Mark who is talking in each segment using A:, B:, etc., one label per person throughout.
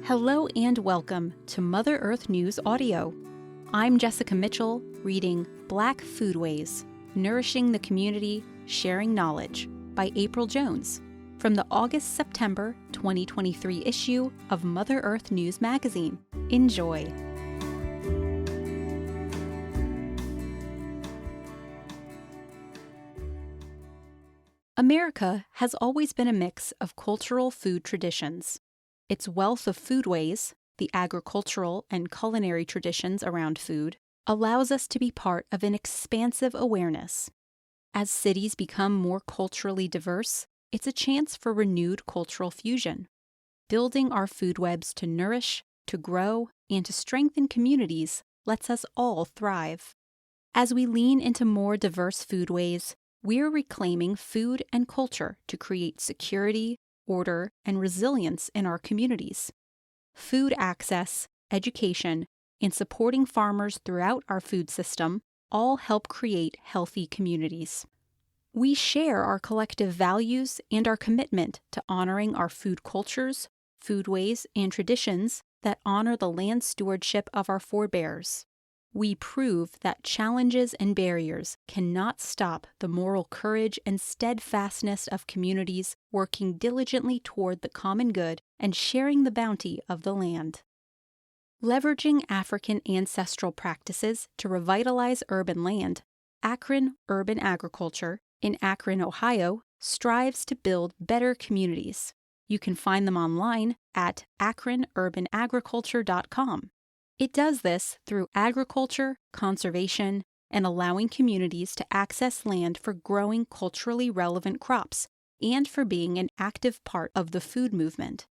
A: Hello and welcome to Mother Earth News Audio. I'm Jessica Mitchell, reading Black Foodways, Nourishing the Community, Sharing Knowledge by April Jones from the August-September 2023 issue of Mother Earth News magazine. Enjoy. America has always been a mix of cultural food traditions. Its wealth of foodways, the agricultural and culinary traditions around food, allows us to be part of an expansive awareness. As cities become more culturally diverse, it's a chance for renewed cultural fusion. Building our food webs to nourish, to grow, and to strengthen communities lets us all thrive. As we lean into more diverse foodways, we're reclaiming food and culture to create security, order, and resilience in our communities. Food access, education, and supporting farmers throughout our food system all help create healthy communities. We share our collective values and our commitment to honoring our food cultures, foodways, and traditions that honor the land stewardship of our forebears. We prove that challenges and barriers cannot stop the moral courage and steadfastness of communities working diligently toward the common good and sharing the bounty of the land. Leveraging African ancestral practices to revitalize urban land, Akron Urban Agriculture in Akron, Ohio, strives to build better communities. You can find them online at akronurbanagriculture.com. It does this through agriculture, conservation, and allowing communities to access land for growing culturally relevant crops and for being an active part of the food movement.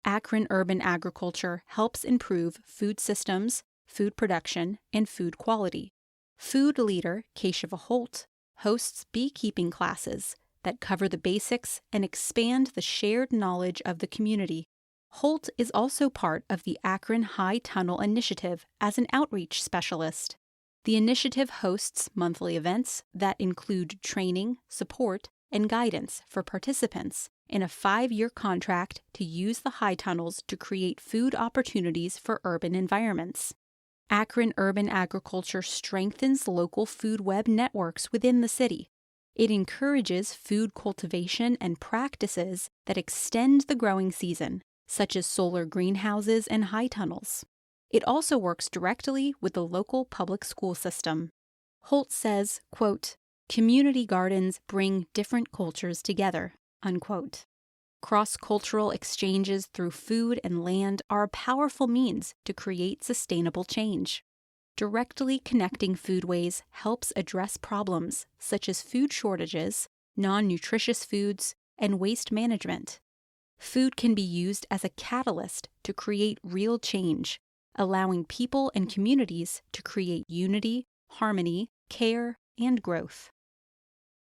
A: Akron Urban Agriculture helps improve food systems, food production, and food quality. Food leader Keisha Holt hosts beekeeping classes that cover the basics and expand the shared knowledge of the community. Holt is also part of the Akron High Tunnel Initiative as an outreach specialist. The initiative hosts monthly events that include training, support, and guidance for participants in a 5-year contract to use the high tunnels to create food opportunities for urban environments. Akron Urban Agriculture strengthens local food web networks within the city. It encourages food cultivation and practices that extend the growing season, such as solar greenhouses and high tunnels. It also works directly with the local public school system. Holt says, quote, "Community gardens bring different cultures together," unquote. Cross-cultural exchanges through food and land are a powerful means to create sustainable change. Directly connecting foodways helps address problems such as food shortages, non-nutritious foods, and waste management. Food can be used as a catalyst to create real change, allowing people and communities to create unity, harmony, care, and growth.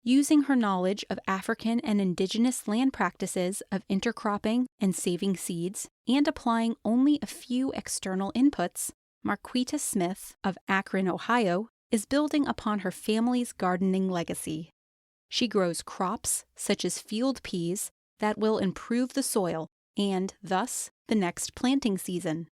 A: Using her knowledge of African and indigenous land practices of intercropping and saving seeds, and applying only a few external inputs, Marquita Smith of Akron, Ohio, is building upon her family's gardening legacy. She grows crops such as field peas that will improve the soil and, thus, the next planting season.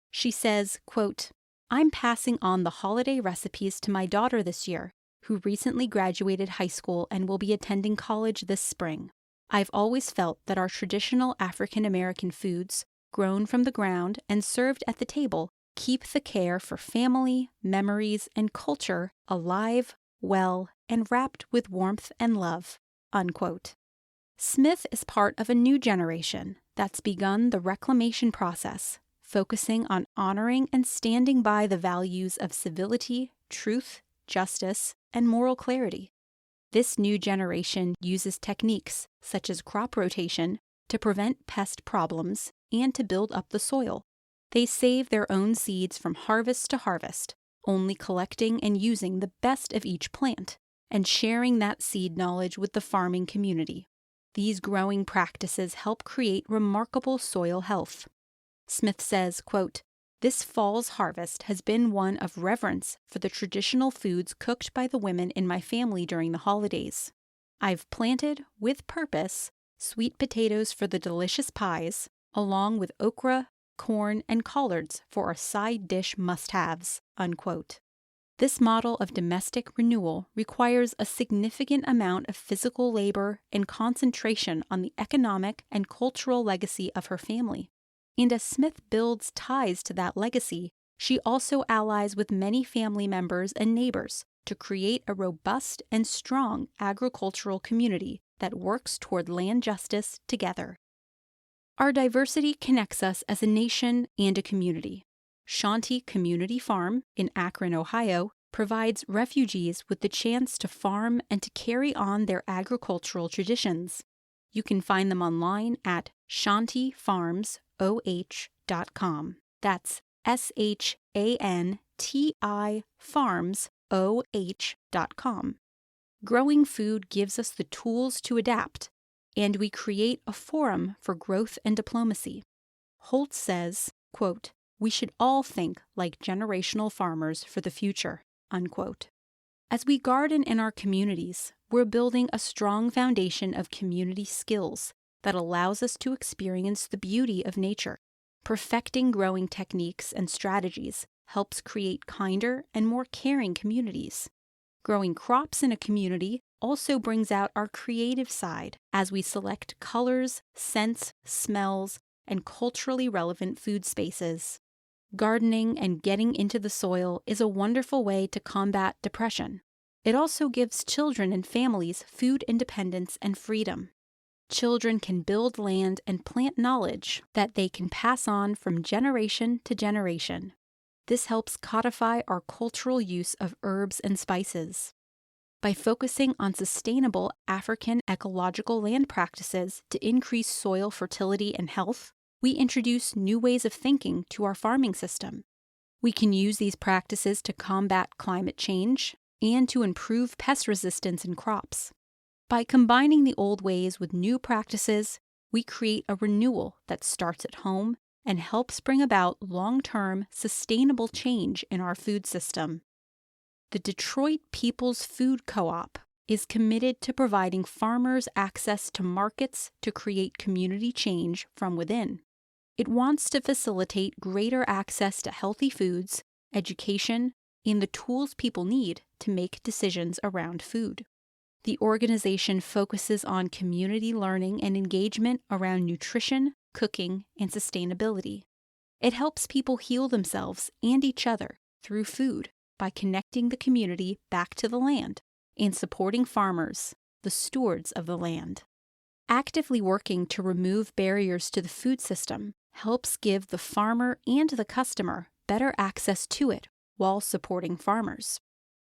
A: She says, quote, "I'm passing on the holiday recipes to my daughter this year, who recently graduated high school and will be attending college this spring. I've always felt that our traditional African American foods, grown from the ground and served at the table, keep the care for family, memories, and culture alive, well, and wrapped with warmth and love," unquote. Smith is part of a new generation that's begun the reclamation process, focusing on honoring and standing by the values of civility, truth, justice, and moral clarity. This new generation uses techniques such as crop rotation to prevent pest problems and to build up the soil. They save their own seeds from harvest to harvest, only collecting and using the best of each plant, and sharing that seed knowledge with the farming community. These growing practices help create remarkable soil health. Smith says, quote, "This fall's harvest has been one of reverence for the traditional foods cooked by the women in my family during the holidays. I've planted, with purpose, sweet potatoes for the delicious pies, along with okra, corn, and collards for our side dish must-haves, unquote. This model of domestic renewal requires a significant amount of physical labor and concentration on the economic and cultural legacy of her family. And as Smith builds ties to that legacy, she also allies with many family members and neighbors to create a robust and strong agricultural community that works toward land justice together. Our diversity connects us as a nation and a community. Shanti Community Farm in Akron, Ohio, provides refugees with the chance to farm and to carry on their agricultural traditions. You can find them online at shantifarmsoh.com. That's SHANTI farmsoh.com. Growing food gives us the tools to adapt, and we create a forum for growth and diplomacy. Holt says, quote, "We should all think like generational farmers for the future," unquote. As we garden in our communities, we're building a strong foundation of community skills that allows us to experience the beauty of nature. Perfecting growing techniques and strategies helps create kinder and more caring communities. Growing crops in a community also brings out our creative side as we select colors, scents, smells, and culturally relevant food spaces. Gardening and getting into the soil is a wonderful way to combat depression. It also gives children and families food independence and freedom. Children can build land and plant knowledge that they can pass on from generation to generation. This helps codify our cultural use of herbs and spices. By focusing on sustainable African ecological land practices to increase soil fertility and health, we introduce new ways of thinking to our farming system. We can use these practices to combat climate change and to improve pest resistance in crops. By combining the old ways with new practices, we create a renewal that starts at home and helps bring about long-term, sustainable change in our food system. The Detroit People's Food Co-op is committed to providing farmers access to markets to create community change from within. It wants to facilitate greater access to healthy foods, education, and the tools people need to make decisions around food. The organization focuses on community learning and engagement around nutrition, cooking, and sustainability. It helps people heal themselves and each other through food by connecting the community back to the land and supporting farmers, the stewards of the land. Actively working to remove barriers to the food system helps give the farmer and the customer better access to it while supporting farmers.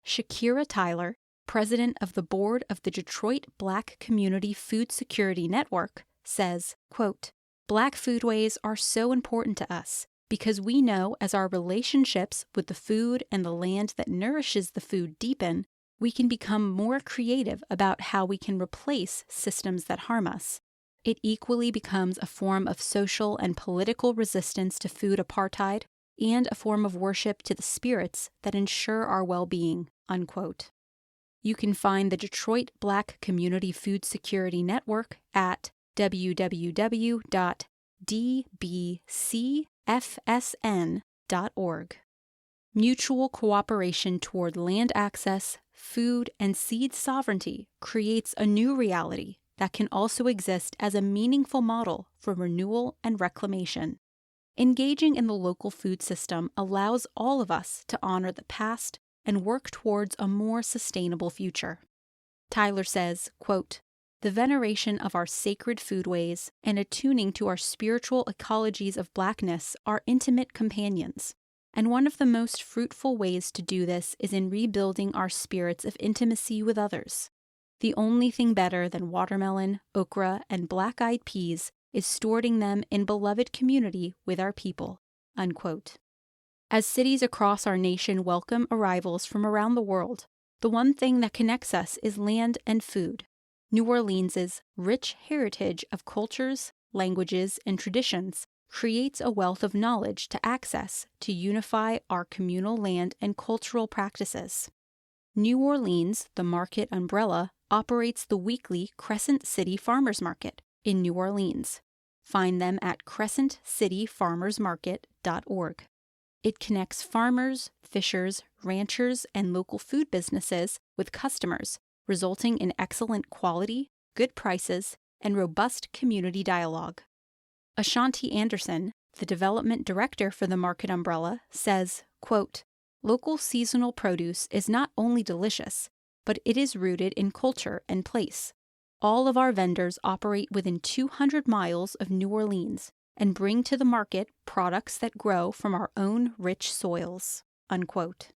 A: Shakira Tyler, president of the board of the Detroit Black Community Food Security Network, says, quote, "Black foodways are so important to us because we know as our relationships with the food and the land that nourishes the food deepen, we can become more creative about how we can replace systems that harm us. It equally becomes a form of social and political resistance to food apartheid and a form of worship to the spirits that ensure our well-being," unquote. You can find the Detroit Black Community Food Security Network at www.dbcfsn.org. Mutual cooperation toward land access, food, and seed sovereignty creates a new reality that can also exist as a meaningful model for renewal and reclamation. Engaging in the local food system allows all of us to honor the past and work towards a more sustainable future. Tyler says, quote, "The veneration of our sacred foodways and attuning to our spiritual ecologies of Blackness are intimate companions, and one of the most fruitful ways to do this is in rebuilding our spirits of intimacy with others. The only thing better than watermelon, okra, and black-eyed peas is storing them in beloved community with our people," unquote. As cities across our nation welcome arrivals from around the world, the one thing that connects us is land and food. New Orleans' rich heritage of cultures, languages, and traditions creates a wealth of knowledge to access to unify our communal land and cultural practices. New Orleans, the market umbrella, operates the weekly Crescent City Farmers Market in New Orleans. Find them at crescentcityfarmersmarket.org. It connects farmers, fishers, ranchers, and local food businesses with customers, resulting in excellent quality, good prices, and robust community dialogue. Ashanti Anderson, the development director for the market umbrella, says, quote, "Local seasonal produce is not only delicious, but it is rooted in culture and place. All of our vendors operate within 200 miles of New Orleans and bring to the market products that grow from our own rich soils." Unquote.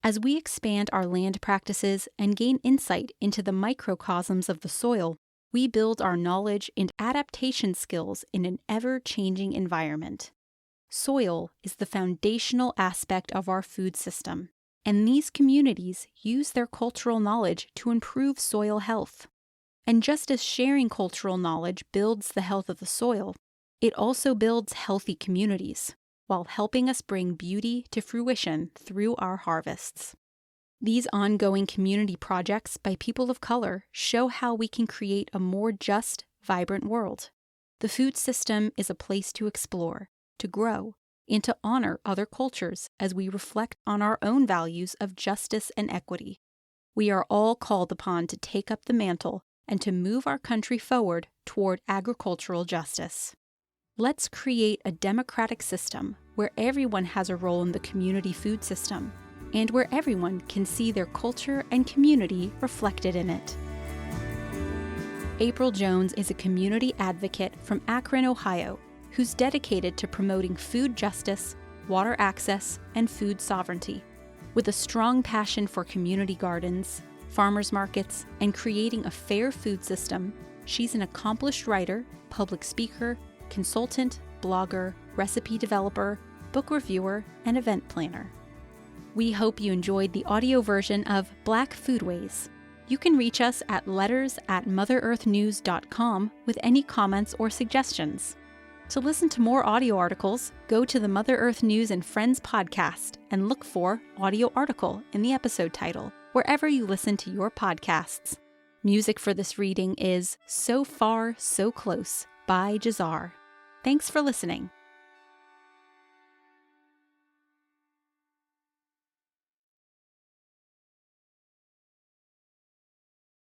A: As we expand our land practices and gain insight into the microcosms of the soil, we build our knowledge and adaptation skills in an ever-changing environment. Soil is the foundational aspect of our food system, and these communities use their cultural knowledge to improve soil health. And just as sharing cultural knowledge builds the health of the soil, it also builds healthy communities, while helping us bring beauty to fruition through our harvests. These ongoing community projects by people of color show how we can create a more just, vibrant world. The food system is a place to explore, to grow, and to honor other cultures as we reflect on our own values of justice and equity. We are all called upon to take up the mantle and to move our country forward toward agricultural justice. Let's create a democratic system where everyone has a role in the community food system, and where everyone can see their culture and community reflected in it. April Jones is a community advocate from Akron, Ohio, who's dedicated to promoting food justice, water access, and food sovereignty. With a strong passion for community gardens, farmers markets, and creating a fair food system, she's an accomplished writer, public speaker, consultant, blogger, recipe developer, book reviewer, and event planner. We hope you enjoyed the audio version of Black Foodways. You can reach us at letters@motherearthnews.com with any comments or suggestions. To listen to more audio articles, go to the Mother Earth News and Friends podcast and look for audio article in the episode title, wherever you listen to your podcasts. Music for this reading is So Far, So Close by Jazar. Thanks for listening.